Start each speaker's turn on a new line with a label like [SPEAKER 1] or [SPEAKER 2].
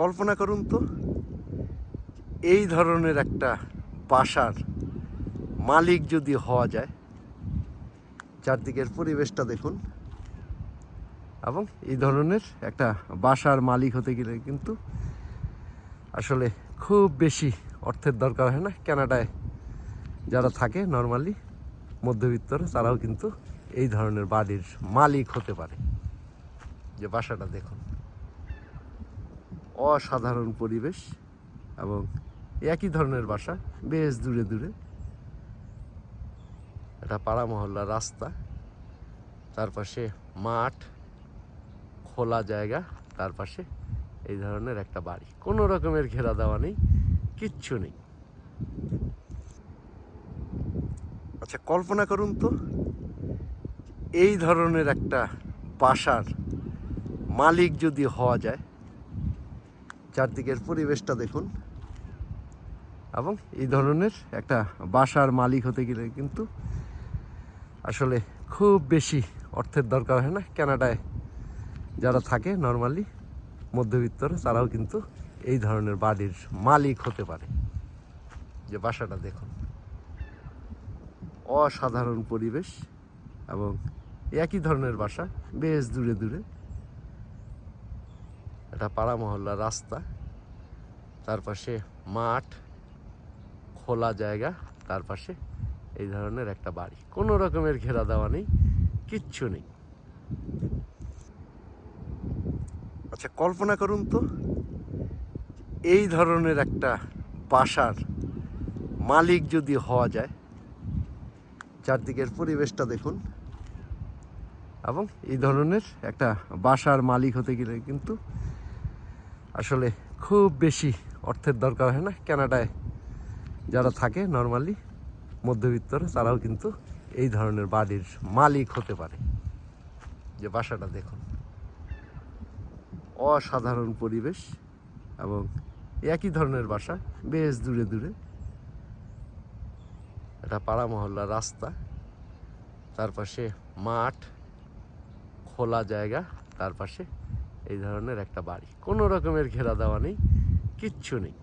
[SPEAKER 1] কল্পনা করুন তো, এই ধরনের একটা বাসার মালিক যদি হওয়া যায়। চারদিকের পরিবেশটা দেখুন, এবং এই ধরনের একটা বাসার মালিক হতে গেলে কিন্তু আসলে খুব বেশি অর্থের দরকার হয় না। কানাডায় যারা থাকে নর্মালি মধ্যবিত্তরা, তারাও কিন্তু এই ধরনের বাড়ির মালিক হতে পারে। যে বাসাটা দেখুন, অসাধারণ পরিবেশ, এবং একই ধরনের বাসা বেশ দূরে দূরে। এটা পাড়া মহল্লার রাস্তা, তার পাশে মাঠ, খোলা জায়গা, তার পাশে এই ধরনের একটা বাড়ি। কোনো রকমের ঘেরা দেওয়া নেই, কিচ্ছু নেই। আচ্ছা, কল্পনা করুন তো, এই ধরনের একটা বাসার মালিক যদি হওয়া যায়। চারদিকের পরিবেশটা দেখুন, এবং এই ধরনের একটা বাসার মালিক হতে গেলে কিন্তু আসলে খুব বেশি অর্থের দরকার হয় না। কানাডায় যারা থাকে নর্মালি মধ্যবিত্তরা, তারাও কিন্তু এই ধরনের বাড়ির মালিক হতে পারে। যে বাসাটা দেখুন, অসাধারণ পরিবেশ, এবং একই ধরনের বাসা বেশ দূরে দূরে। এটা পাড়া মহল্লার রাস্তা, তার পাশে মাঠ, খোলা জায়গা, তার পাশে এই ধরনের একটা বাড়ি। কোনো রকমের ঘেরা দেওয়া নেই, কিচ্ছু নেই। আচ্ছা, কল্পনা করুন তো, এই ধরনের একটা বাসার মালিক যদি হওয়া যায়। চারদিকের পরিবেশটা দেখুন, এবং এই ধরনের একটা বাসার মালিক হতে গেলে কিন্তু আসলে খুব বেশি অর্থের দরকার হয় না। কানাডায় যারা থাকে নর্মালি মধ্যবিত্তরা, তারাও কিন্তু এই ধরনের বাড়ির মালিক হতে পারে। যে বাসাটা দেখুন, অসাধারণ পরিবেশ, এবং একই ধরনের বাসা বেশ দূরে দূরে। এটা পাড়া মহল্লার রাস্তা, তার পাশে মাঠ, খোলা জায়গা, তার পাশে এই ধরনের একটা বাড়ি। কোনো রকমের ঘেরা দেওয়া নেই, কিচ্ছু নেই।